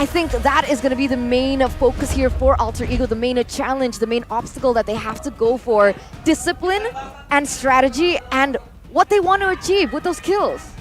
I think that is going to be the main focus here for Alter Ego, the main challenge, the main obstacle that they have to go for. Discipline and strategy and what they want to achieve with those kills.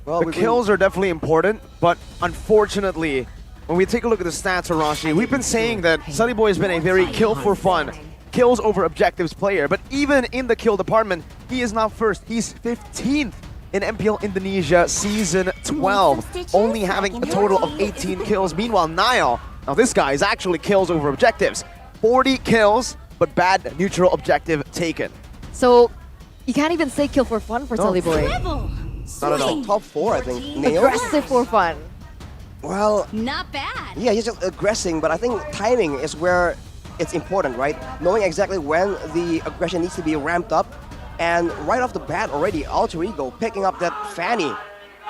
Well, The kills are definitely important, but unfortunately, when we take a look at the stats, Arashi, we've been saying that Sunny Boy has been a very kill for fun, kills over objectives player, but even in the kill department, he is not first, he's 15th in MPL Indonesia Season 12, only having a total of 18 kills. Meanwhile, Niall, now this guy is actually kills over objectives. 40 kills, but bad neutral objective taken. So you can't even say kill for fun for Sully Boy. not at all. Top 4, I think. Nail? Aggressive for fun. Well, Not bad. yeah, he's just aggressing, but I think timing is where it's important, right? Knowing exactly when the aggression needs to be ramped up. And right off the bat already, Alter Ego picking up that Fanny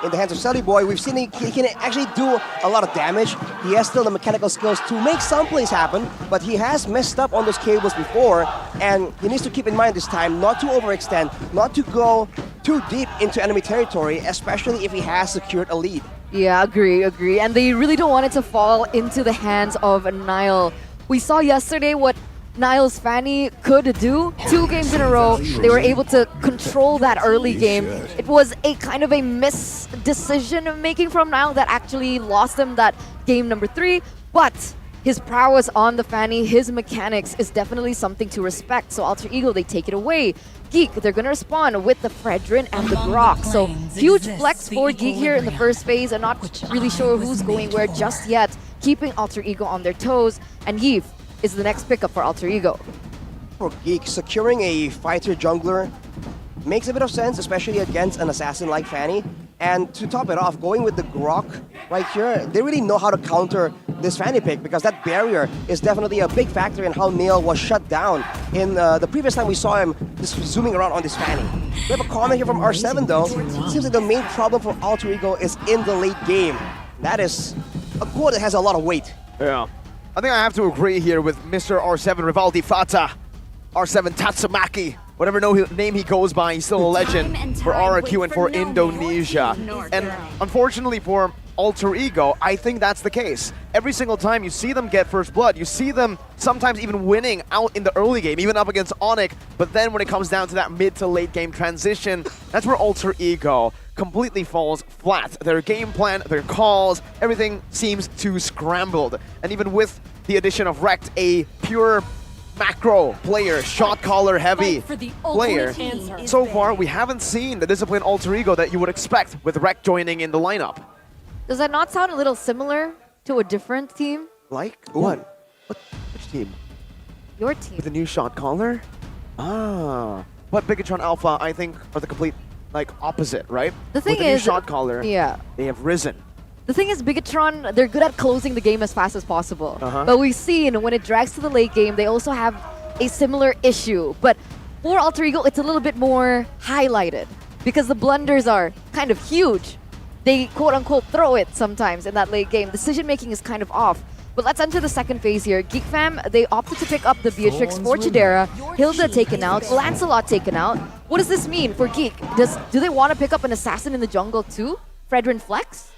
in the hands of Sully Boy. We've seen he can actually do a lot of damage. He has still the mechanical skills to make some plays happen, but he has messed up on those cables before, and he needs to keep in mind this time not to overextend, not to go too deep into enemy territory, especially if he has secured a lead. Yeah, agree. And they really don't want it to fall into the hands of Niall. We saw yesterday what Niall's Fanny could do. 2 games in a row, they were able to control that early game. It was a kind of a misdecision making from Niall that actually lost them that game number 3, but his prowess on the Fanny, his mechanics is definitely something to respect. So Alter Ego, they take it away. GEEK, they're gonna respond with the Fredrin and the Grok. So huge flex for GEEK here in the first phase. I'm not really sure who's going where just yet, keeping Alter Ego on their toes. And Yeev is the next pickup for Alter Ego. For GEEK, securing a fighter jungler makes a bit of sense, especially against an assassin like Fanny. And to top it off, going with the Grok right here, they really know how to counter this Fanny pick because that barrier is definitely a big factor in how Nail was shut down in the previous time we saw him just zooming around on this Fanny. We have a comment here from R7 though. It seems like the main problem for Alter Ego is in the late game. That is a quote that has a lot of weight. Yeah. I think I have to agree here with Mr. R7 Rivaldi Fata, R7 Tatsumaki, whatever name he goes by, he's still a legend for RRQ and for Indonesia. And unfortunately for Alter Ego, I think that's the case. Every single time you see them get first blood, you see them sometimes even winning out in the early game, even up against Onyx, but then when it comes down to that mid to late game transition, that's where Alter Ego completely falls flat. Their game plan, their calls, everything seems too scrambled. And even with the addition of Rekt, a pure macro player, shot caller heavy player, so far we haven't seen the disciplined Alter Ego that you would expect with Rekt joining in the lineup. Does that not sound a little similar to a different team? Like what? Which team? Your team. With the new shot caller? Ah. But Bigatron Alpha, I think, are the complete opposite, right? The thing with the new is, shot caller, yeah. they have risen. The thing is, Bigatron, they're good at closing the game as fast as possible. But we've seen when it drags to the late game, they also have a similar issue. But for Alter Ego, it's a little bit more highlighted because the blunders are kind of huge. They quote-unquote throw it sometimes in that late game. Decision-making is kind of off. But let's enter the second phase here. GEEK fam, they opted to pick up the Beatrix for Chidera, Hilda taken out, Lancelot taken out. What does this mean for GEEK? Do they want to pick up an assassin in the jungle too? Fredrin Flex?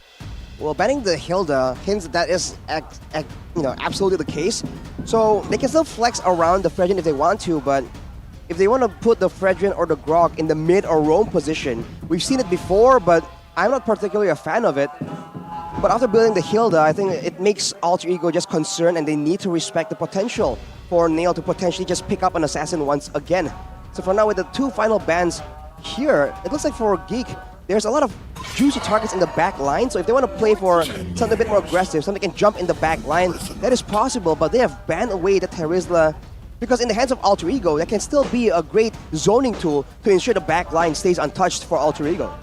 Well, banning the Hilda hints that is absolutely the case. So they can still flex around the Fredrin if they want to, but if they want to put the Fredrin or the Grok in the mid or roam position, we've seen it before, but I'm not particularly a fan of it. But after building the Hilda, I think it makes Alter Ego just concerned, and they need to respect the potential for Nail to potentially just pick up an assassin once again. So for now, with the 2 final bans here, it looks like for GEEK, there's a lot of juicy targets in the back line. So if they want to play for something a bit more aggressive, something can jump in the back line, that is possible. But they have banned away the Terizla because in the hands of Alter Ego, that can still be a great zoning tool to ensure the back line stays untouched for Alter Ego.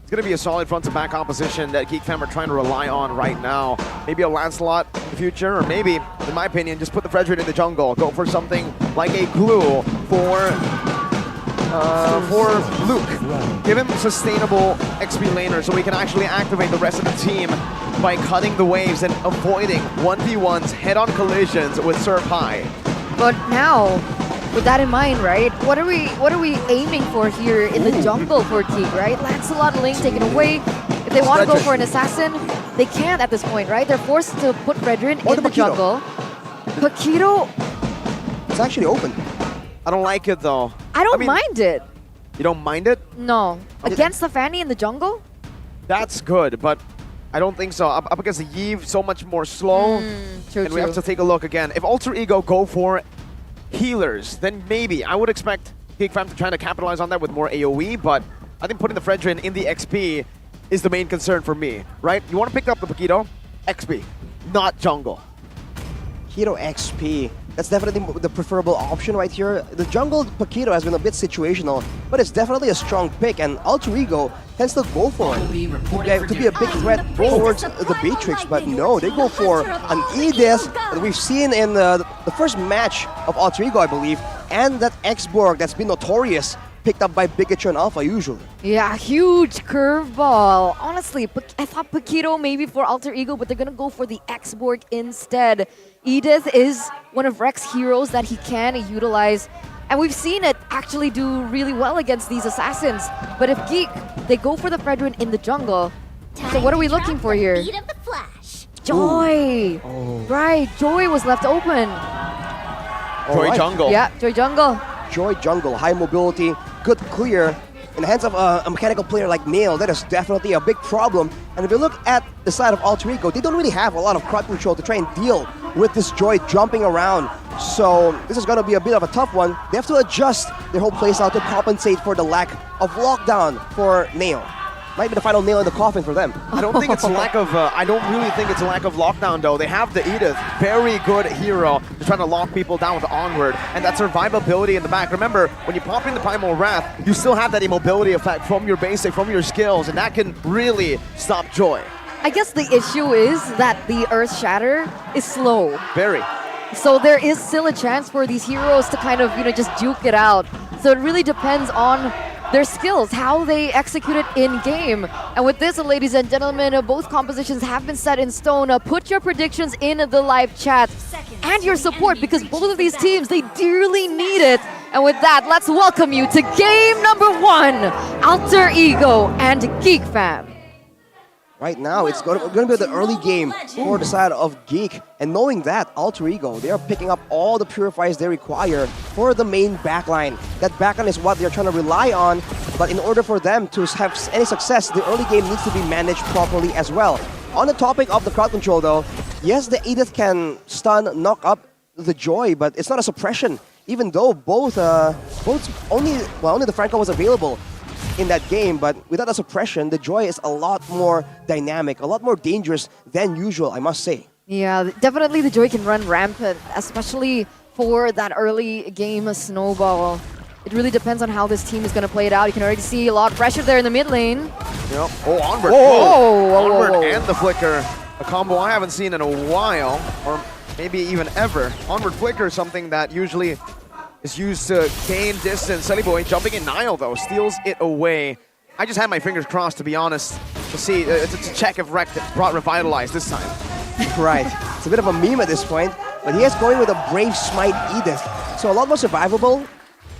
It's going to be a solid front-to-back opposition that GEEK fam are trying to rely on right now. Maybe a Lancelot in the future, or maybe, in my opinion, just put the Fredrin in the jungle. Go for something like a glue for Luke. Give him sustainable XP laner so we can actually activate the rest of the team by cutting the waves and avoiding 1v1s, head-on collisions with Surf High. But now, with that in mind, right? What are we aiming for here in the jungle for GEEK, right? Lancelot and Lane taken away. If they want to go for an assassin, they can't at this point, right? They're forced to put Fredrin Or in the the Paquito. jungle. Paquito, It's actually open. I don't like it though. I don't mean, mind it. You don't mind it? No. Against the Fanny in the jungle? That's good, but I don't think so. Up against the Yves, so much more slow. True, And we have to take a look again. If Alter Ego go for healers, then maybe I would expect GEEK Fam to try to capitalize on that with more AoE, but I think putting the Fredrin in the XP is the main concern for me, right? You want to pick up the Paquito, XP, not jungle. Paquito XP. That's definitely the preferable option right here. The jungle Paquito has been a bit situational, but it's definitely a strong pick, and Alter Ego can still go for it. To be a big threat towards the Beatrix, but no, they go for an Edith that we've seen in the first match of Alter Ego, I believe, and that X-Borg that's been notorious, picked up by Bigatron and Alpha usually. Yeah, huge curveball. Honestly, I thought Paquito maybe for Alter Ego, but they're going to go for the X-Borg instead. Edith is one of Rek's heroes that he can utilize, and we've seen it actually do really well against these assassins. But if GEEK, they go for the Fredrin in the jungle, so what are we looking for here? Joy! Right, Joy was left open. Joy Alright. jungle. Yeah, Joy jungle. Joy jungle, high mobility, good clear. In the hands of a mechanical player like Nail, that is definitely a big problem. And if you look at the side of Alter Ego, they don't really have a lot of crowd control to try and deal with this Joy jumping around. So this is going to be a bit of a tough one. They have to adjust their whole playstyle to compensate for the lack of lockdown for Nail. Might be the final nail in the coffin for them. I don't think it's a lack of. I don't really think it's a lack of lockdown though. They have the Edith, very good hero. They're trying to lock people down with Onward, and that survivability in the back. Remember, when you pop in the Primal Wrath, you still have that immobility effect from your basic, from your skills, and that can really stop Joy. I guess the issue is that the Earth Shatter is slow. Very. So there is still a chance for these heroes to kind of, just juke it out. So it really depends on their skills, how they execute it in-game. And with this, ladies and gentlemen, both compositions have been set in stone. Put your predictions in the live chat and your support, because both of these teams, they dearly need it. And with that, let's welcome you to game number 1, Alter Ego and GEEK Fam. Right now, it's going to be the early game for the side of GEEK. And knowing that, Alter Ego, they are picking up all the purifiers they require for the main backline. That backline is what they're trying to rely on, but in order for them to have any success, the early game needs to be managed properly as well. On the topic of the crowd control though, yes, the Edith can stun, knock up the Joy, but it's not a suppression, even though only the Franco was available in that game, but without a suppression, the Joy is a lot more dynamic, a lot more dangerous than usual, I must say. Yeah, definitely the Joy can run rampant, especially for that early game snowball. It really depends on how this team is going to play it out. You can already see a lot of pressure there in the mid lane. Yep. Oh, Onward. Whoa. Onward and the Flicker. A combo I haven't seen in a while, or maybe even ever. Onward Flicker is something that usually is used to gain distance. Sunny Boy jumping in Nile though, steals it away. I just had my fingers crossed, to be honest, to see, to check if Rek brought Revitalize this time. Right. It's a bit of a meme at this point, but he is going with a Brave Smite Edith. So a lot more survivable,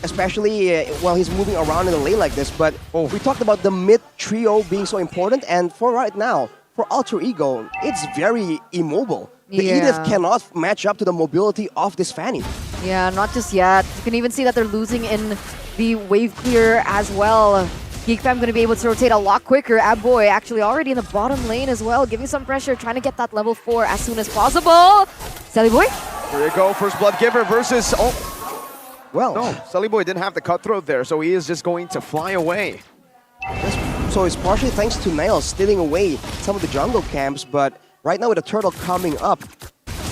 especially while he's moving around in the lane like this. But we talked about the mid trio being so important, and for right now, for Alter Ego, it's very immobile. The Edith cannot match up to the mobility of this Fanny. Yeah, not just yet. You can even see that they're losing in the wave clear as well. GEEK Fam going to be able to rotate a lot quicker. Boy actually already in the bottom lane as well, giving some pressure, trying to get that level 4 as soon as possible. Sally Boy? Here you go, First Blood Giver versus... Well, no, Sully Boy didn't have the cutthroat there, so he is just going to fly away. so it's partially thanks to Nails stealing away some of the jungle camps, but right now with the turtle coming up,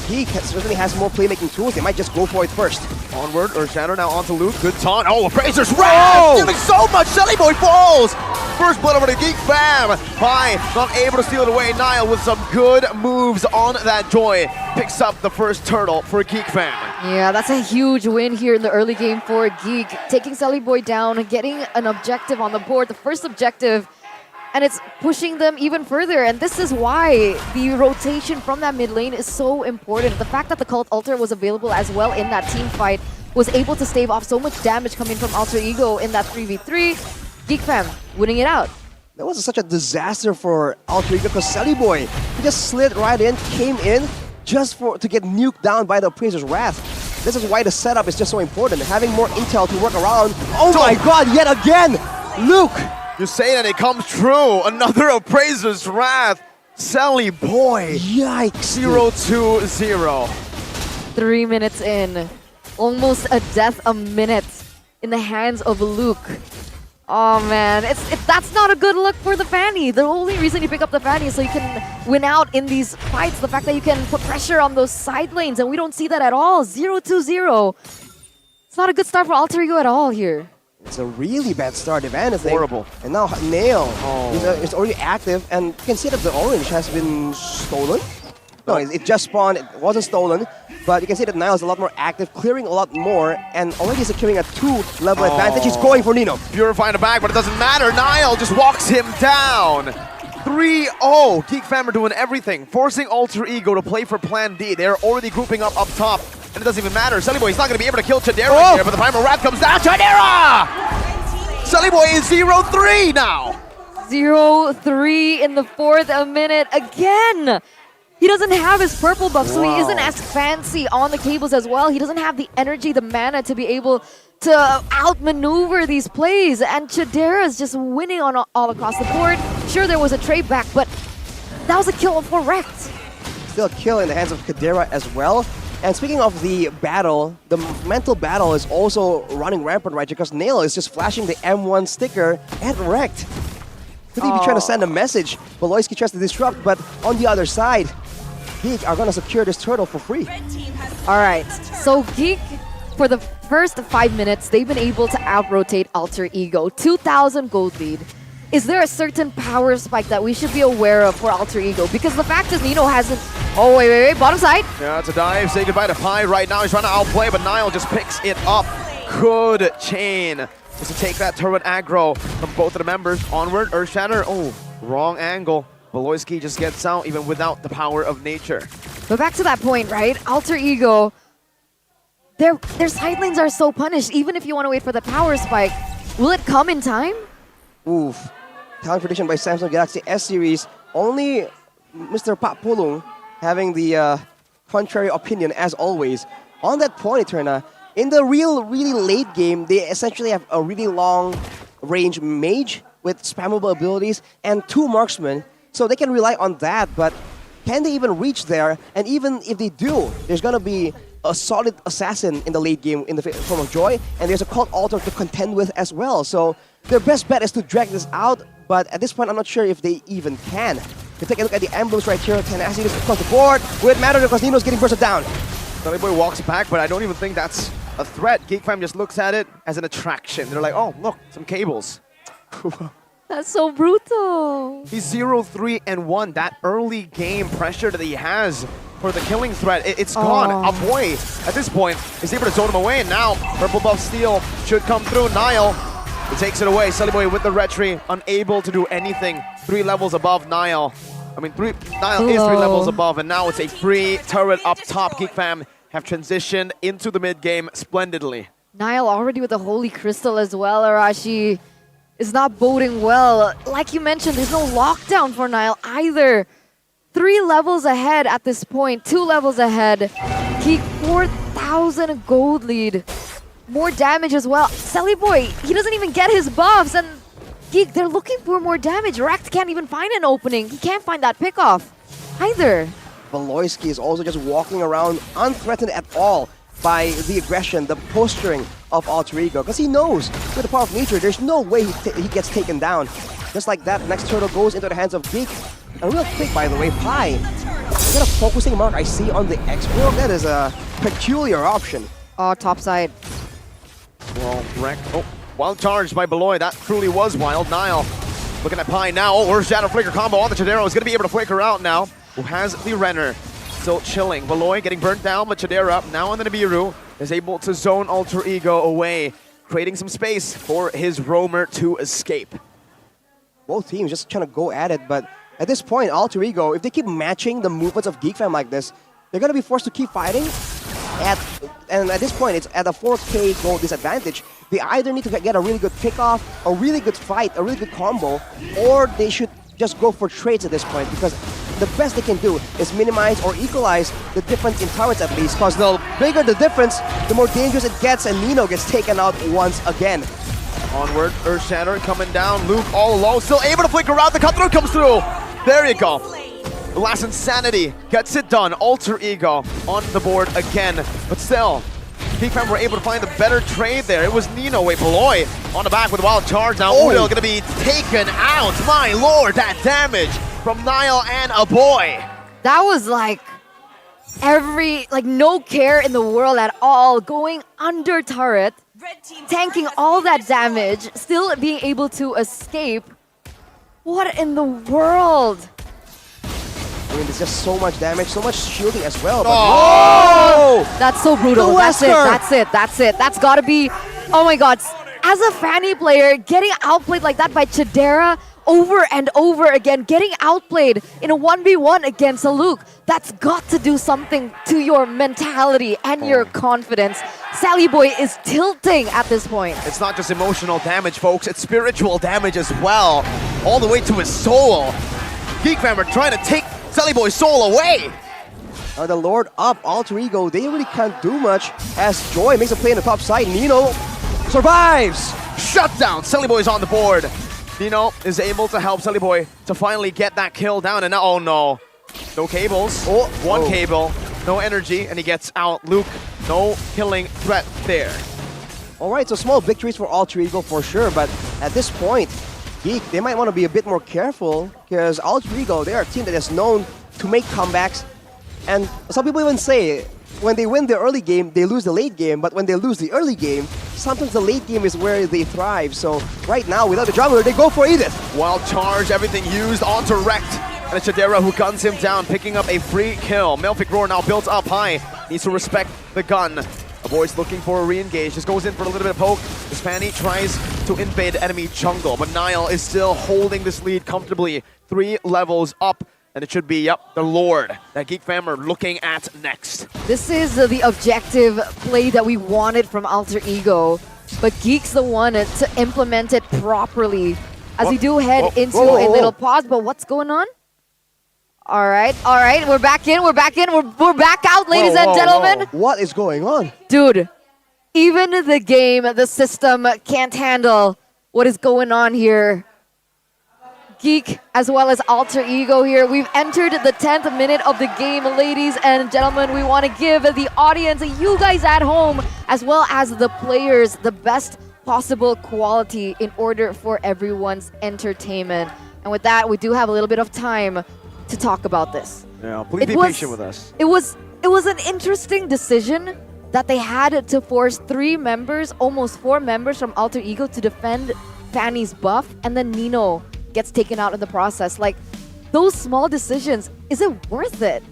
GEEK certainly has more playmaking tools. They might just go for it first. Onward, or Shadow now onto Luke. Good taunt. Oh, Fraser's Wrath! Doing so much. Shelly Boy falls! First blood over to GEEK Fam. Pi not able to steal it away. Nile with some good moves on that Joy. Picks up the first turtle for GEEK Fam. Yeah, that's a huge win here in the early game for GEEK. Taking Sally Boy down and getting an objective on the board. The first objective. And it's pushing them even further, and this is why the rotation from that mid lane is so important. The fact that the Cult Altar was available as well in that team fight was able to stave off so much damage coming from Alter Ego in that 3v3. GEEK Fam winning it out. That was such a disaster for Alter Ego because Sally Boy, he just slid right in, came in just to get nuked down by the Appraiser's Wrath. This is why the setup is just so important. Having more intel to work around. Oh my god, yet again! Luke! You say that it comes true. Another Appraiser's Wrath. Sally Boy. Yikes! 0-2-0. 3 minutes in. Almost a death a minute in the hands of Luke. Oh man, that's not a good look for the Fanny. The only reason you pick up the Fanny is so you can win out in these fights. The fact that you can put pressure on those side lanes, and we don't see that at all. 0-2-0. It's not a good start for Alter Ego at all here. It's a really bad start, if anything. Horrible. And now Nail is already active, and you can see that the orange has been stolen. No, it just spawned, it wasn't stolen, but you can see that Niall is a lot more active, clearing a lot more, and already securing a 2-level advantage. He's going for Nino. Purifying the back, but it doesn't matter. Niall just walks him down. 3-0. GEEK fam are doing everything, forcing Alter Ego to play for Plan D. They're already grouping up top, and it doesn't even matter. Sally Boy is not going to be able to kill Chadera here, but the Primal Wrath comes down. Chadera! Sally Boy is 0-3 now. 0-3 in the 4th minute again. He doesn't have his purple buff, so he isn't as fancy on the cables as well. He doesn't have the energy, the mana to be able to outmaneuver these plays. And Chadera is just winning on all across the board. Sure, there was a trade back, but that was a kill for Rekt. Still a kill in the hands of Kadera as well. And speaking of the battle, the mental battle is also running rampant right here because Nail is just flashing the M1 sticker at Rekt. Could he be trying to send a message? Beloyski tries to disrupt, but on the other side, GEEK are gonna secure this turtle for free. All right, so GEEK, for the first 5 minutes, they've been able to out-rotate Alter Ego. 2,000 gold lead. Is there a certain power spike that we should be aware of for Alter Ego? Because the fact is Nino hasn't... Oh, wait, bottom side. Yeah, it's a dive. Say goodbye to Pi right now. He's trying to outplay, but Niall just picks it up. Good chain. Just to take that turret aggro from both of the members. Onward, Earthshatter. Oh, wrong angle. Beloyski just gets out even without the power of nature. But back to that point, right? Alter Ego, their side lanes are so punished. Even if you want to wait for the power spike, will it come in time? Oof. Talent prediction by Samsung Galaxy S-Series. Only Mr. Pak Pulung having the contrary opinion as always. On that point, Eterna, in the really late game, they essentially have a really long range mage with spammable abilities and 2 marksmen. So they can rely on that, but can they even reach there? And even if they do, there's gonna be a solid assassin in the late game in the form of Joy, and there's a Cult Altar to contend with as well. So their best bet is to drag this out, but at this point, I'm not sure if they even can. You take a look at the emblems right here, Tenacity just across the board. Will it matter because Nino's getting bursted down? Sally Boy walks back, but I don't even think that's a threat. GEEK fam just looks at it as an attraction. They're like, oh, look, some cables. That's so brutal. He's 0-3-1. That early game pressure that he has for the killing threat, it's gone. Aboy, at this point, is able to zone him away, and now purple buff steal should come through. Niall, he takes it away. Sally Boy with the retry, unable to do anything. 3 levels above Niall. Niall is 3 levels above, and now it's a free turret up top. GEEK fam have transitioned into the mid game splendidly. Niall already with the Holy Crystal as well, Arashi. Is not boding well. Like you mentioned, there's no lockdown for Niall either. 3 levels ahead at this point, 2 levels ahead. GEEK 4,000 gold lead. More damage as well. Sally Boy, he doesn't even get his buffs, and GEEK, they're looking for more damage. Rekt can't even find an opening. He can't find that pickoff either. Beloyski is also just walking around unthreatened at all by the aggression, the posturing of Alter Ego, because he knows with the power of nature, there's no way he gets taken down. Just like that, next turtle goes into the hands of GEEK. And real quick, by the way, Pi, is that a focusing mark I see on the X-World? That is a peculiar option. Oh, top side. Well, Rekt, wild charged by Beloy. That truly was wild. Niall looking at Pi now. Oh, Earthshatter Flicker combo on the Chadera is going to be able to flicker out now. Who has the Renner. Still chilling. Beloy getting burnt down, but Chadera now on the Nibiru is able to zone Alter Ego away, creating some space for his roamer to escape. Both teams just trying to go at it, but at this point, Alter Ego, if they keep matching the movements of GEEK fam like this, they're going to be forced to keep fighting. at this point, it's at a 4K goal disadvantage. They either need to get a really good kickoff, a really good fight, a really good combo, or they should just go for trades at this point, because the best they can do is minimize or equalize the difference in turrets at least, because the bigger the difference, the more dangerous it gets, and Nino gets taken out once again. Onward, Earth Shatter coming down. Luke all alone, still able to flick around. The cut through comes through. There you go. The last Insanity gets it done. Alter Ego on the board again, but still, GEEK were able to find a better trade there. It was Nino, wait, Beloy on the back with a wild charge. Now Udil gonna be taken out. My lord, that damage from Niall and a boy. That was like no care in the world at all, going under turret, tanking all that damage, still being able to escape. What in the world? I mean, there's just so much damage, so much shielding as well. But Oh! That's so brutal. The That's it. Wesker! That's it. That's it. That's gotta be. Oh my God! As a Fanny player, getting outplayed like that by Chidera over and over again, getting outplayed in a 1v1 against a Luke, that's got to do something to your mentality and your confidence. Sally Boy is tilting at this point. It's not just emotional damage, folks. It's spiritual damage as well, all the way to his soul. GEEK are trying to take Sally Boy's soul away. the Lord up, Alter Ego, they really can't do much as Joy makes a play in the top side. Nino survives. Shut down. Sally Boy's on the board. Nino is able to help Sally Boy to finally get that kill down. And now, oh no. No cables. One cable. No energy. And he gets out. Luke, no killing threat there. Alright, so small victories for Alter Ego for sure. But at this point, GEEK, they might want to be a bit more careful because Alter Ego, they are a team that is known to make comebacks. And some people even say when they win the early game, they lose the late game. But when they lose the early game, sometimes the late game is where they thrive. So right now, without the jungler, they go for Edith. Wild charge, everything used onto Rekt. And it's Chidera who guns him down, picking up a free kill. Melfic Roar now built up high. Needs to respect the gun. A boy's looking for a re-engage. Just goes in for a little bit of poke. This Fanny tries to invade enemy jungle, but Niall is still holding this lead comfortably. 3 levels up. And it should be, the Lord that GEEK fam are looking at next. This is the objective play that we wanted from Alter Ego, but GEEK's the one to implement it properly. As we do head into a little pause, but what's going on? All right, we're back in, we're back out, ladies and gentlemen. What is going on? Dude, even the game, the system can't handle what is going on here. GEEK as well as Alter Ego here. We've entered the 10th minute of the game, ladies and gentlemen. We want to give the audience, you guys at home, as well as the players, the best possible quality in order for everyone's entertainment. And with that, we do have a little bit of time to talk about this. Yeah, please be patient with us. It was an interesting decision that they had to force 3 members, almost 4 members from Alter Ego to defend Fanny's buff, and then Nino gets taken out in the process. Like, those small decisions, is it worth it?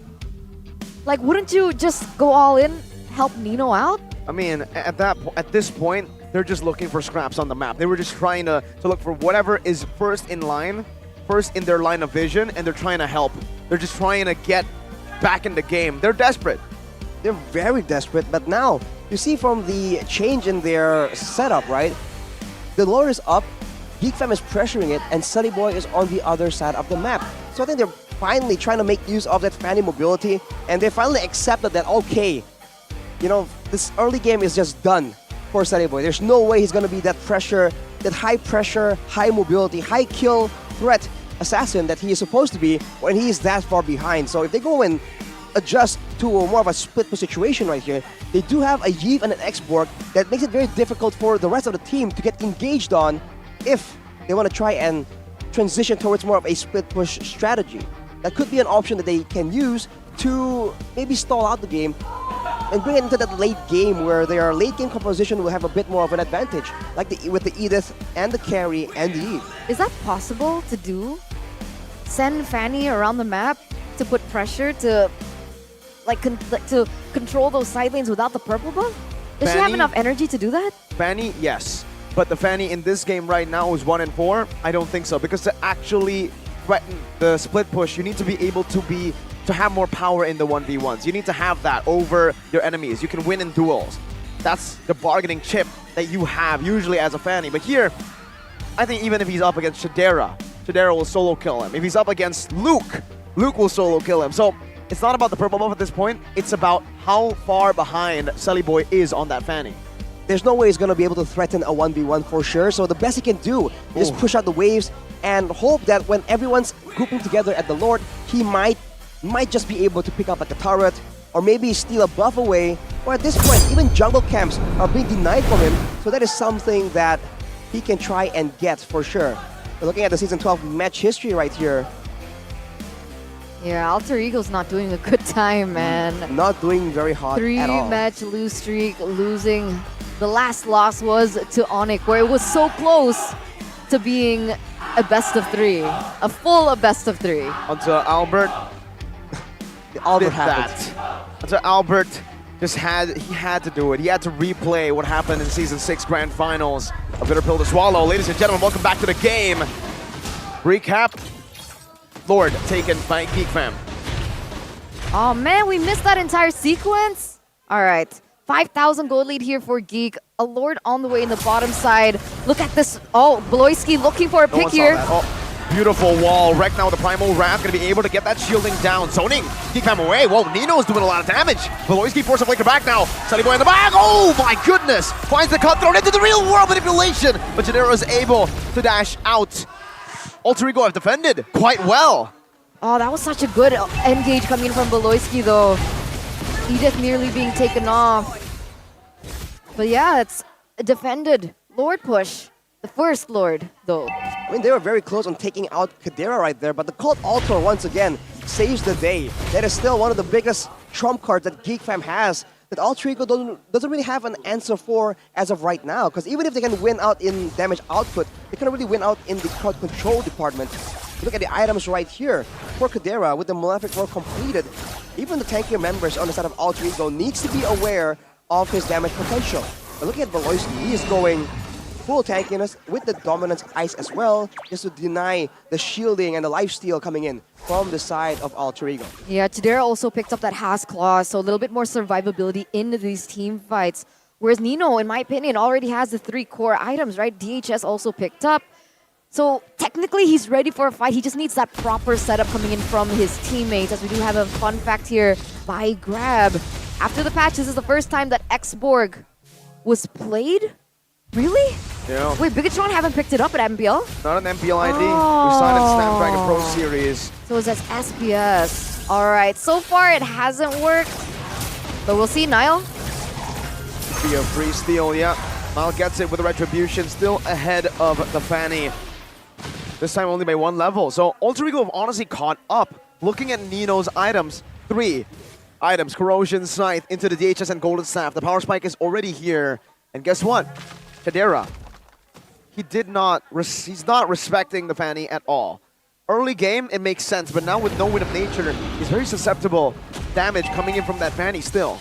Like, wouldn't you just go all in, help Nino out? I mean, at this point, they're just looking for scraps on the map. They were just trying to look for whatever is first in their line of vision, and they're trying to help. They're just trying to get back in the game. They're desperate. They're very desperate, but now, you see from the change in their setup, right? The Lord is up, GEEK fam is pressuring it, and Sunny Boy is on the other side of the map. So I think they're finally trying to make use of that Fanny mobility, and they finally accepted that, okay, this early game is just done for Sunny Boy. There's no way he's going to be that pressure, that high pressure, high mobility, high kill threat assassin that he is supposed to be when he is that far behind. So if they go and adjust to more of a split push situation right here, they do have a Yves and an X-Borg that makes it very difficult for the rest of the team to get engaged on if they want to try and transition towards more of a split push strategy. That could be an option that they can use to maybe stall out the game and bring it into that late game where their late game composition will have a bit more of an advantage, like with the Edith and the carry and the Eve. Is that possible to do? Send Fanny around the map to put pressure to to control those side lanes without the purple buff? Does she have enough energy to do that? Fanny, yes. But the Fanny in this game right now is 1-4. I don't think so, because to actually threaten the split push, you need to be able to be to have more power in the 1v1s. You need to have that over your enemies. You can win in duels. That's the bargaining chip that you have usually as a Fanny. But here, I think even if he's up against Shadera, Shadera will solo kill him. If he's up against Luke, Luke will solo kill him. So it's not about the purple buff at this point. It's about how far behind Sully Boy is on that Fanny. There's no way he's going to be able to threaten a 1v1 for sure. So the best he can do is push out the waves and hope that when everyone's grouping together at the Lord, he might just be able to pick up like a turret or maybe steal a buff away. Or at this point, even jungle camps are being denied from him. So that is something that he can try and get for sure. We're looking at the Season 12 match history right here. Yeah, Alter Ego's not doing a good time, man. Not doing very hot at all. 3-match lose streak, losing. The last loss was to Onyx, where it was so close to being a best of 3. A full best of 3. Until Albert Albert did happened. that. Until Albert just had to do it. He had to replay what happened in Season 6 Grand Finals. A bitter pill to swallow. Ladies and gentlemen, welcome back to the game. Recap. Lord taken by GEEK fam. Oh man, we missed that entire sequence. All right, 5,000 gold lead here for GEEK. A Lord on the way in the bottom side. Look at this. Oh, Bloisky looking for a pick here. Oh, beautiful wall. Wreck now with the Primal Wrath. Going to be able to get that shielding down. Zoning. GEEK fam away. Whoa, Nino's doing a lot of damage. Bloisky forced a flicker back now. Sunny Boy in the back. Oh my goodness. Finds the cut thrown into the real world manipulation. But Janero is able to dash out. Alter Ego have defended quite well. Oh, that was such a good engage coming in from Beloyski, though. Edith nearly being taken off. But yeah, it's a defended Lord push. The first Lord, though. I mean, they were very close on taking out Kadera right there, but the Cult Altar once again saves the day. That is still one of the biggest trump cards that GEEK fam has that Alter Ego doesn't really have an answer for as of right now. Because even if they can win out in damage output, they can't really win out in the crowd control department. Look at the items right here. For Kadera, with the Malefic Roar completed, even the tankier members on the side of Alter Ego needs to be aware of his damage potential. But looking at Beloisky, he is going full tankiness with the Dominance Ice as well, just to deny the shielding and the lifesteal coming in from the side of Alter Ego. Yeah, Chidera also picked up that Has Claw, so a little bit more survivability in these team fights. Whereas Nino, in my opinion, already has the 3 core items, right? DHS also picked up. So technically, he's ready for a fight. He just needs that proper setup coming in from his teammates, as we do have a fun fact here by Grab. After the patch, this is the first time that X-Borg was played? Really? Yeah. Wait, Bigatron haven't picked it up at MPL? Not an MPL ID. We signed in Snapdragon Pro Series. So it's as SPS. All right, so far it hasn't worked, but we'll see. Niall? Be a free steal, yeah. Niall gets it with a Retribution, still ahead of the Fanny. This time only by 1 level. So Alter Ego have honestly caught up. Looking at Nino's items, 3 items. Corrosion, Scythe, into the DHS and Golden Staff. The Power Spike is already here. And guess what? Kadera. He's not respecting the Fanny at all. Early game, it makes sense, but now with no Wind of Nature, he's very susceptible. Damage coming in from that Fanny still.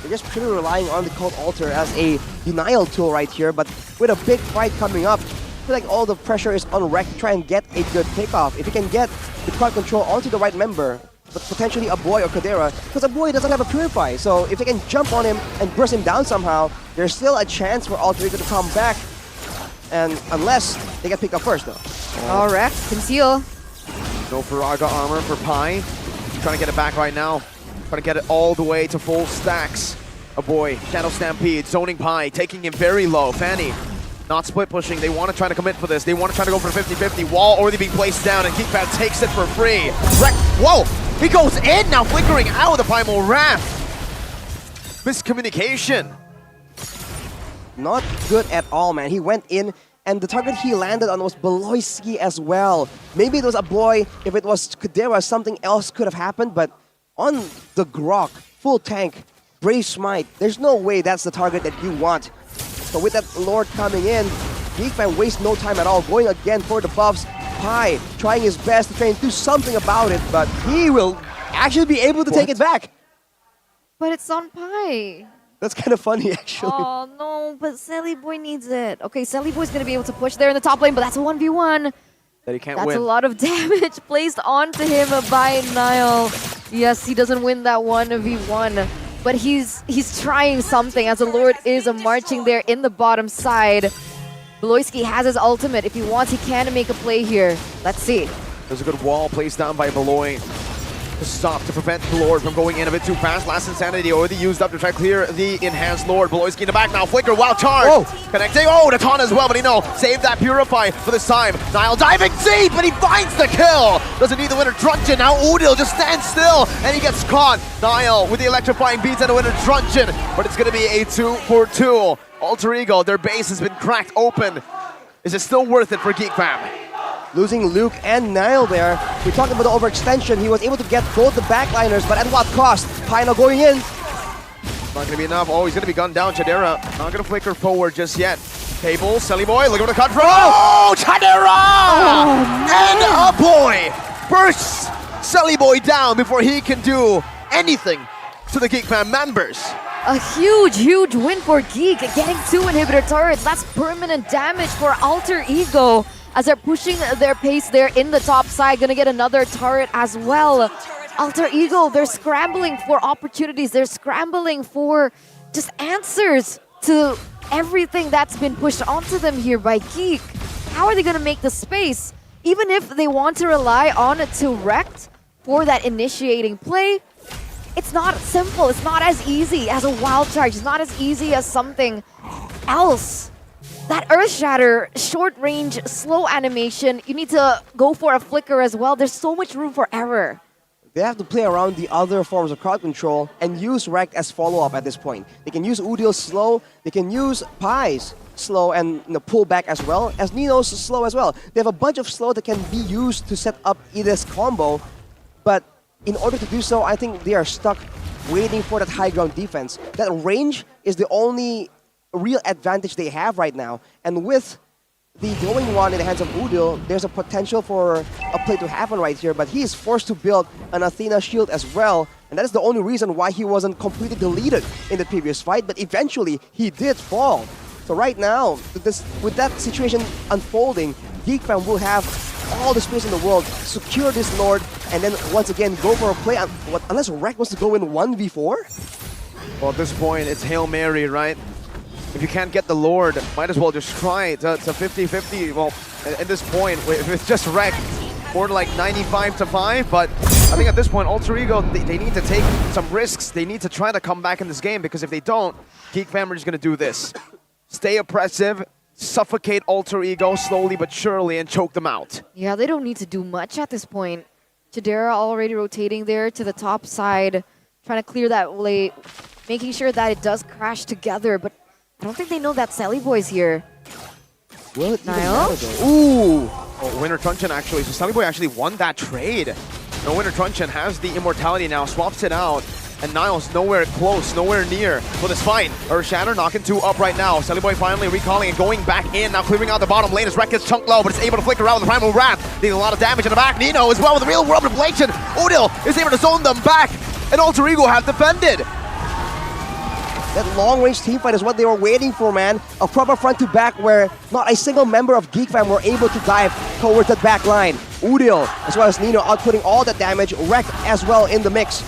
They're just purely relying on the Cult Altar as a denial tool right here, but with a big fight coming up, I feel like all the pressure is on Rek to try and get a good takeoff. If he can get the crowd control onto the right member, but potentially a boy or Kadera, because a boy doesn't have a Purify, so if they can jump on him and burst him down somehow, there's still a chance for Alter Ego to come back, and unless they get picked up first though. All right, conceal. No Faraga armor for Pi. Trying to get it back right now. Trying to get it all the way to full stacks. A boy, Shadow Stampede, zoning Pi, taking him very low. Fanny, not split pushing. They want to try to commit for this. They want to try to go for 50-50. Wall already being placed down, and GEEK fam takes it for free. Rek, whoa! He goes in now, flickering out of the Primal Wrath. Miscommunication. Not good at all, man. He went in, and the target he landed on was Beloisky as well. Maybe it was a boy. If it was Kadera, something else could have happened, but on the Grok, full tank, Brave Smite, there's no way that's the target that you want. So with that Lord coming in, GEEK fam wastes no time at all, going again for the buffs. Pi trying his best to try and do something about it, but he will actually be able to take it back. But it's on Pi. That's kind of funny, actually. Oh no, but Sally Boy needs it. Okay, Sally Boy's gonna be able to push there in the top lane, but that's a 1v1. that he can't That's win. a lot of damage placed onto him by Niall. Yes, he doesn't win that 1v1, but he's trying something as the Lord is marching there in the bottom side. Beloyski has his ultimate. If he wants, he can make a play here. Let's see. There's a good wall placed down by Beloy to stop, to prevent the Lord from going in a bit too fast. Last Insanity already used up to try to clear the enhanced Lord. Beloyski in the back now. Flicker, wild charge. Whoa. Connecting. Oh, the taunt as well, but he saved that Purify for this time. Niall diving deep, but he finds the kill. Doesn't need the winner Truncheon. Now Udil just stands still, and he gets caught. Niall with the electrifying beats and the winner Truncheon, but it's going to be a 2-for-2. Alter Ego, their base has been cracked open. Is it still worth it for GEEK fam? Losing Luke and Niall there. We talked about the overextension. He was able to get both the backliners, but at what cost? Pino going in. Not going to be enough. Oh, he's going to be gunned down. Chadera not going to flicker forward just yet. Cable, Selly Boy, look at the cut from. Oh, Chadera! And a boy bursts Selly Boy down before he can do anything to the GEEK fam members. A huge win for GEEK, getting 2 inhibitor turrets. That's permanent damage for Alter Ego as they're pushing their pace there in the top side. Gonna get another turret as well. Alter Ego, they're scrambling for opportunities. They're scrambling for just answers to everything that's been pushed onto them here by GEEK. How are they gonna make the space? Even if they want to rely on Turect for that initiating play, it's not simple. It's not as easy as a wild charge. It's not as easy as something else. That Earth Shatter, short range, slow animation, you need to go for a flicker as well. There's so much room for error. They have to play around the other forms of crowd control and use Rekt as follow-up at this point. They can use Udil's slow, they can use Pi's slow and pull back as well, as Nino's slow as well. They have a bunch of slow that can be used to set up Ida's combo, but in order to do so, I think they are stuck waiting for that high ground defense. That range is the only real advantage they have right now. And with the glowing one in the hands of Udil, there's a potential for a play to happen right here, but he is forced to build an Athena shield as well. And that is the only reason why he wasn't completely deleted in the previous fight, but eventually he did fall. So right now, with that situation unfolding, GEEK fam will have all the space in the world, secure this Lord, and then once again go for a play. Unless Rekt wants to go in 1v4? Well, at this point, it's Hail Mary, right? If you can't get the Lord, might as well just try to 50-50. Well, at this point, if it's just Rekt, more like 95-5, but I think at this point, Alter Ego, they need to take some risks. They need to try to come back in this game, because if they don't, GEEK fam are just going to do this. Stay oppressive, suffocate Alter Ego slowly but surely, and choke them out. Yeah, they don't need to do much at this point. Chadera already rotating there to the top side, trying to clear that lane, making sure that it does crash together, but I don't think they know that Selly Boy's here. Will it Niall? Ooh! Oh, Winter Truncheon actually, so Selly Boy actually won that trade. No, Winter Truncheon has the immortality now, swaps it out, and Niall's nowhere close, nowhere near for this fight. Earth Shatter knocking 2 up right now. Selly Boy finally recalling and going back in, now clearing out the bottom lane as Rekt gets chunked low, but it's able to flicker out with the Primal Wrath, dealing a lot of damage in the back. Nino as well with the real world ablation. Udil is able to zone them back, and Alter Ego have defended. That long-range teamfight is what they were waiting for, man. A proper front-to-back where not a single member of GEEK fam were able to dive towards that back line. Udil, as well as Nino, outputting all that damage. Rekt as well in the mix.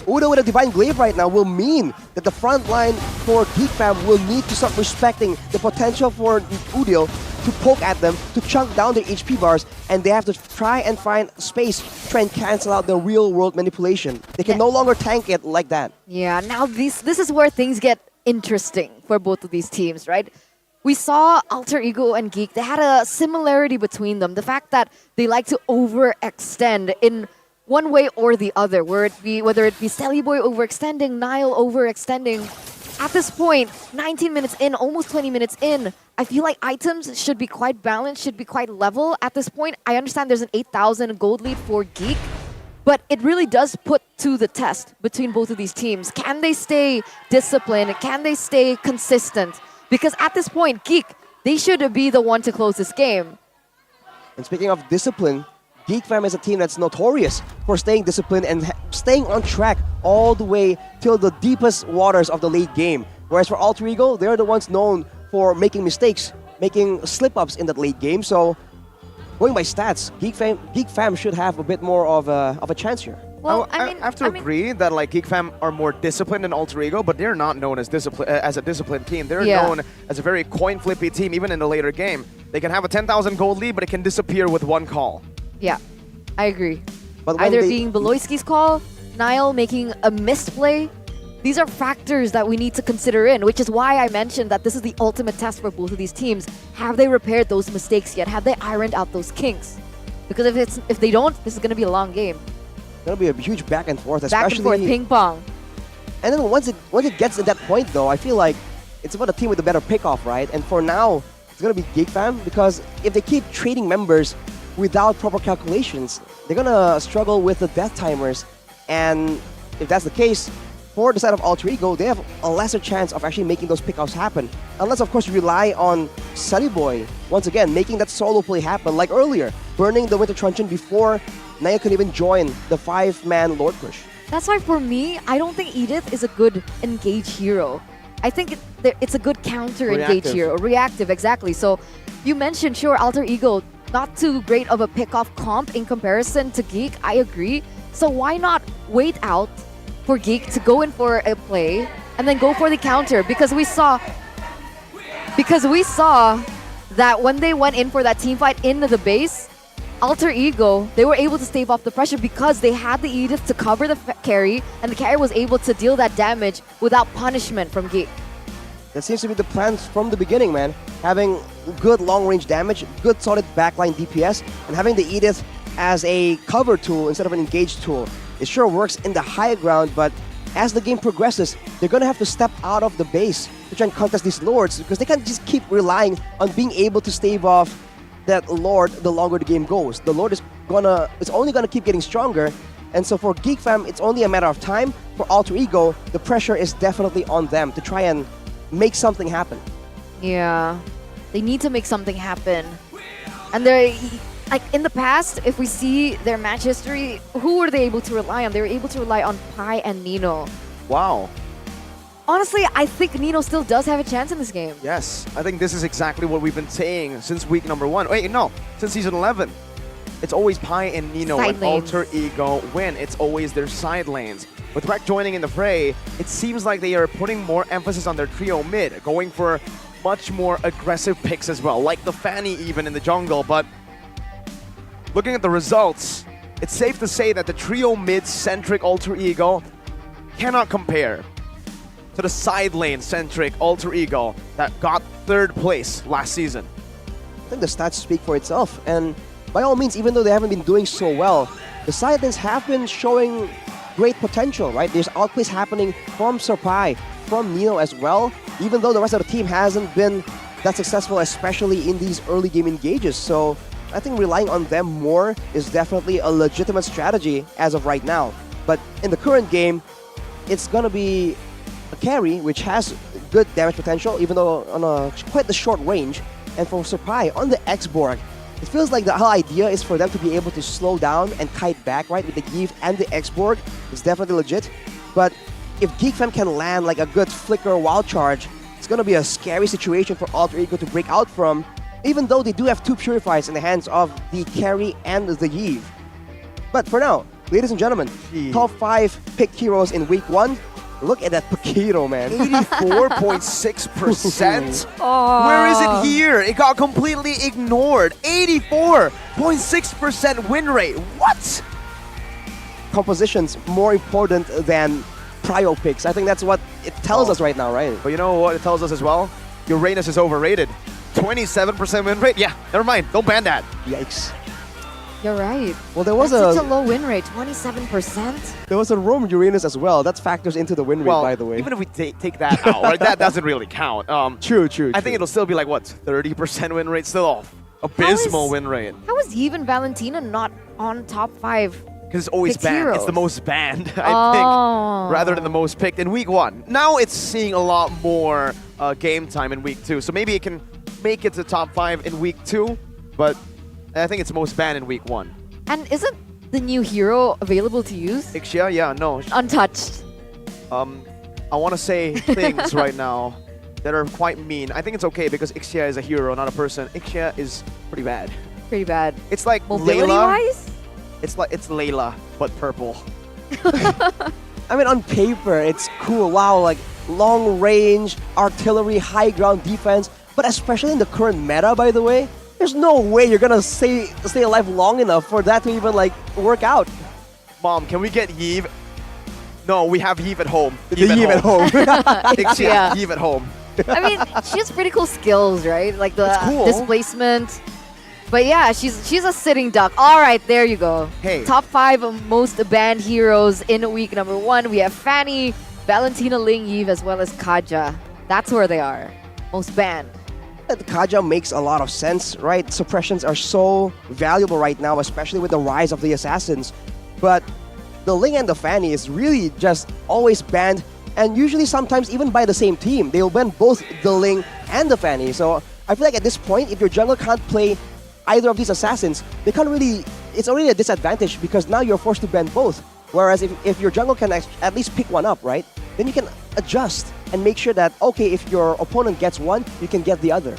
Udil with a Divine Glaive right now will mean that the front line for GEEK fam will need to start respecting the potential for Udil to poke at them, to chunk down their HP bars, and they have to try and find space to try and cancel out the real-world manipulation. They can no longer tank it like that. Yeah, now this is where things get interesting for both of these teams, right? We saw Alter Ego and GEEK, they had a similarity between them. The fact that they like to overextend in one way or the other, whether it be Selly Boy overextending, Niall overextending. At this point, 19 minutes in, almost 20 minutes in, I feel like items should be quite balanced, should be quite level at this point. I understand there's an 8,000 gold lead for GEEK, but it really does put to the test between both of these teams. Can they stay disciplined? Can they stay consistent? Because at this point, GEEK, they should be the one to close this game. And speaking of discipline, GEEK fam is a team that's notorious for staying disciplined and staying on track all the way till the deepest waters of the late game. Whereas for Alter Ego, they're the ones known for making mistakes, making slip-ups in that late game. So going by stats, Geek Fam should have a bit more of a chance here. Well, I have to agree that like Geek Fam are more disciplined than Alter Ego, but they're not known as as a disciplined team. They're known as a very coin flippy team, even in the later game. They can have a 10,000 gold lead, but it can disappear with one call. Yeah, I agree. But when Either they- being Beloyski's call, Niall making a missed play. These are factors that we need to consider in, which is why I mentioned that this is the ultimate test for both of these teams. Have they repaired those mistakes yet? Have they ironed out those kinks? Because if they don't, this is going to be a long game. It'll be a huge back and forth, Back especially and forth, ping pong. And then once it gets to that point, though, I feel like it's about a team with a better pickoff, right? And for now, it's gonna be Geek Fam because if they keep trading members without proper calculations, they're gonna struggle with the death timers. And if that's the case, for the side of Alter Ego, they have a lesser chance of actually making those pickoffs happen. Unless, of course, you rely on Sunny Boy, once again, making that solo play happen like earlier, burning the Winter Truncheon before Naya could even join the 5-man Lord push. That's why for me, I don't think Edith is a good engage hero. I think it's a good counter engage Reactive. hero. Reactive, exactly. So you mentioned, sure, Alter Ego, not too great of a pickoff comp in comparison to Geek. I agree. So why not wait out for Geek to go in for a play and then go for the counter? Because we saw that when they went in for that team fight into the base, Alter Ego, they were able to stave off the pressure because they had the Edith to cover the carry, and the carry was able to deal that damage without punishment from Geek. That seems to be the plan from the beginning, man. Having good long-range damage, good solid backline DPS, and having the Edith as a cover tool instead of an engage tool. It sure works in the high ground, but as the game progresses, they're gonna have to step out of the base to try and contest these lords because they can't just keep relying on being able to stave off that Lord the longer the game goes. The Lord is only gonna keep getting stronger, and so for Geek Fam, it's only a matter of time. For Alter Ego, the pressure is definitely on them to try and make something happen. Yeah, they need to make something happen. And they're like in the past, if we see their match history, who were they able to rely on? They were able to rely on Pi and Nino. Wow. Honestly, I think Nino still does have a chance in this game. Yes, I think this is exactly what we've been saying since week number 1. Wait, no, since season 11. It's always Pi and Nino Side when lanes. Alter Ego win. It's always their side lanes. With Rek joining in the fray, it seems like they are putting more emphasis on their trio mid, going for much more aggressive picks as well, like the Fanny even in the jungle. But looking at the results, it's safe to say that the trio mid-centric Alter Ego cannot compare to the side lane-centric Alter Ego that got 3rd place last season. I think the stats speak for itself, and by all means, even though they haven't been doing so well, the side lanes have been showing great potential, right? There's outplays happening from Surpai, from Nino as well, even though the rest of the team hasn't been that successful, especially in these early game engages. So I think relying on them more is definitely a legitimate strategy as of right now. But in the current game, it's gonna be a carry which has good damage potential, even though on quite the short range. And for Surpai on the X-Borg, it feels like the whole idea is for them to be able to slow down and kite back, right? With the Gift and the X-Borg, it's definitely legit. But if Geek Fam can land like a good flicker wild charge, it's gonna be a scary situation for Alter Ego to break out from, even though they do have 2 Purifies in the hands of the carry and the Eve. But for now, ladies and gentlemen, top 5 picked heroes in week 1. Look at that Paquito, man. 84.6%? Where is it here? It got completely ignored. 84.6% win rate. What? Composition's more important than prio picks. I think that's what it tells us right now, right? But you know what it tells us as well? Uranus is overrated. 27% win rate? Yeah, never mind. Don't ban that. Yikes. You're right. Well, there was That's such a low win rate, 27%. There was a Rome Uranus as well. That factors into the win rate, by the way. Even if we take that out, right, that doesn't really count. True. I think it'll still be like, what, 30% win rate? Still off. Abysmal win rate. How is even Valentina not on top 5? Because it's always picked banned. heroes? It's the most banned, I think, rather than the most picked in week 1. Now it's seeing a lot more game time in week 2. So maybe it can make it to top 5 in week 2, but I think it's most banned in week 1. And isn't the new hero available to use? Ixia, yeah, no. Untouched. I want to say things right now that are quite mean. I think it's okay because Ixia is a hero, not a person. Ixia is pretty bad. Pretty bad. It's like Mobility Layla. wise? It's Layla, but purple. I mean, on paper, it's cool. Wow, like long range, artillery, high ground defense. But especially in the current meta, by the way, there's no way you're gonna stay alive long enough for that to even like work out. Mom, can we get Yves? No, we have Yves at home. Yves at home. Yeah. Yves at home. I mean, she has pretty cool skills, right? Like the It's cool. displacement. But yeah, she's a sitting duck. All right, there you go. Hey. Top 5 most banned heroes in week number 1. We have Fanny, Valentina, Ling, Yves, as well as Kaja. That's where they are. Most banned. The Kaja makes a lot of sense, right? Suppressions are so valuable right now, especially with the rise of the assassins. But the Ling and the Fanny is really just always banned, and usually sometimes even by the same team. They'll ban both the Ling and the Fanny. So I feel like at this point, if your jungle can't play either of these assassins, they can't really. It's already a disadvantage because now you're forced to ban both. Whereas if your jungle can at least pick one up, right? Then you can adjust and make sure that, okay, if your opponent gets one, you can get the other.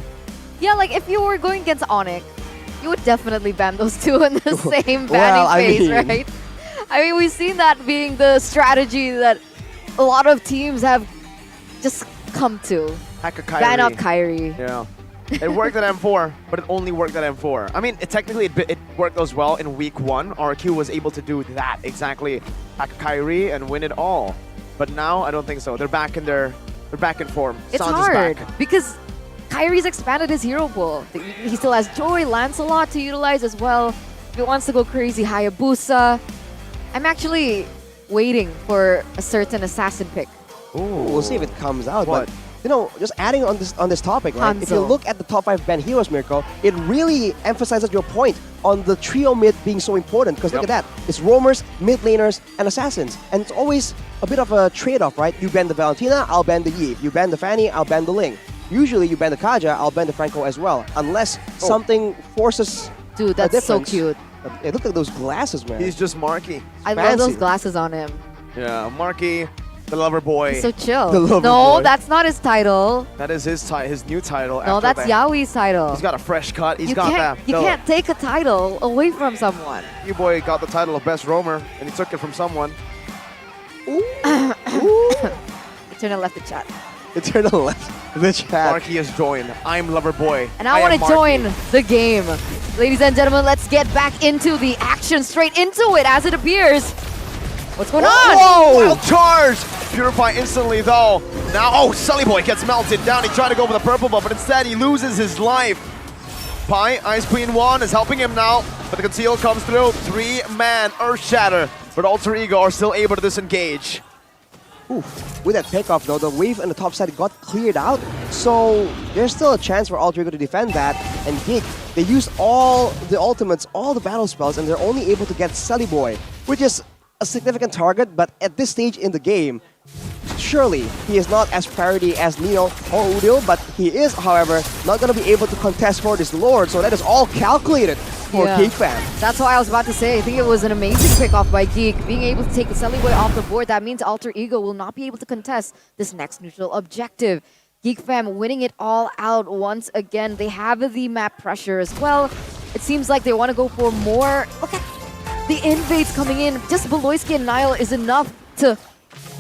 Yeah, like if you were going against Onyx, you would definitely ban those two in the same banning Well, I phase, mean- right? I mean, we've seen that being the strategy that a lot of teams have just come to. Hack a Kyrie. Ban out Kyrie. Yeah. It worked at M4, but it only worked at M4. I mean, technically it worked as well in week 1. RQ was able to do that exactly. Hack a Kyrie and win it all. But now I don't think so. They're back in form. It's Sanz is hard back. because Kyrie's expanded his hero pool. He still has Joy, Lancelot to utilize as well. If he wants to go crazy, Hayabusa. I'm actually waiting for a certain assassin pick. We'll see if it comes out. What? But you know, just adding on this topic, right? If you Hanzo. look at the top 5 banned heroes, Mirko, it really emphasizes your point on the trio mid being so important. Because look at that, it's roamers, mid laners, and assassins, and it's always a bit of a trade-off, right? You ban the Valentina, I'll ban the Yves. You ban the Fanny, I'll ban the Ling. Usually, you ban the Kaja, I'll ban the Franco as well, unless something forces. Dude, that's so difference. cute. Hey, look at those glasses, man. He's just Marky. I love those fancy. glasses on him. Yeah, Marky, the lover boy. He's so chill. The lover No, boy. that's not his title. That is his new title. No, after that's the- Yaoi's title. He's got a fresh cut. He's you got can't, that. you can't take a title away from someone. You boy got the title of best roamer, and he took it from someone. Eternal left the chat. Eternal left the chat. Marky has joined. I'm lover boy. And I am want to Marky. join the game. Ladies and gentlemen, let's get back into the action, straight into it as it appears. What's going on? Whoa! Wild charge! Purify instantly though. Now, oh, Sully Boy gets melted down. He tried to go for the purple buff, but instead he loses his life. Pi, Ice Queen 1 is helping him now, but the conceal comes through. 3-man Earth Shatter, but Alter Ego are still able to disengage. Oof. With that pickoff though, the wave on the top side got cleared out, so there's still a chance for Alter Ego to defend that. And GEEK, they used all the ultimates, all the battle spells, and they're only able to get Sully Boy, which is a significant target, but at this stage in the game, surely he is not as priority as Nino or Udil, but he is, however, not going to be able to contest for this Lord, so that is all calculated for Yeah. GEEK fan. That's what I was about to say. I think it was an amazing pickoff by GEEK. Being able to take the Sellyboy off the board, that means Alter Ego will not be able to contest this next neutral objective. GEEK fam winning it all out once again. They have the map pressure as well. It seems like they want to go for more. Look at the invades coming in. Just Beloyski and Nile is enough to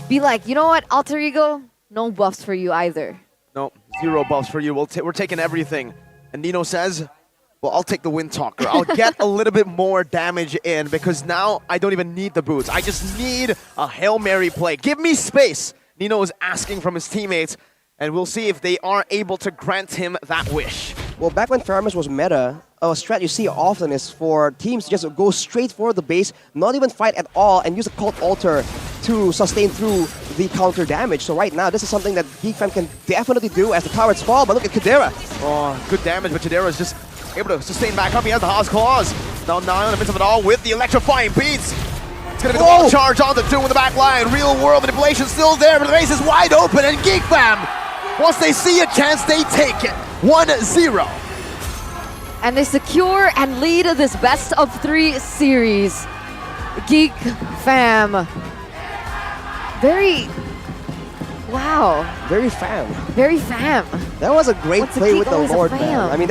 be like, you know what, Alter Ego, no buffs for you either. No, 0 buffs for you. We're taking everything. And Nino says, well, I'll take the Wind Talker. I'll get a little bit more damage in because now I don't even need the boots. I just need a Hail Mary play. Give me space. Nino is asking from his teammates, and we'll see if they are able to grant him that wish. Well, back when Faramis was meta, a strat you see often is for teams to just go straight for the base, not even fight at all, and use a Cult Altar to sustain through the counter damage. So right now, this is something that GEEK fam can definitely do as the towers fall, but look at Kadera. Oh, good damage, but Chidera is just able to sustain back up. He has the Haas Claws. Now Nile in the midst of it all with the electrifying beats. It's gonna be the wall charge on the Doom in the back line. Real world manipulation still there, but the base is wide open, and GEEK fam, once they see a chance, they take it. 1-0. And they secure and lead this best of 3 series. GEEK fam. Wow. Very fam. Very fam. That was a great What's a play GEEK with the always a Lord, man. fam? I mean,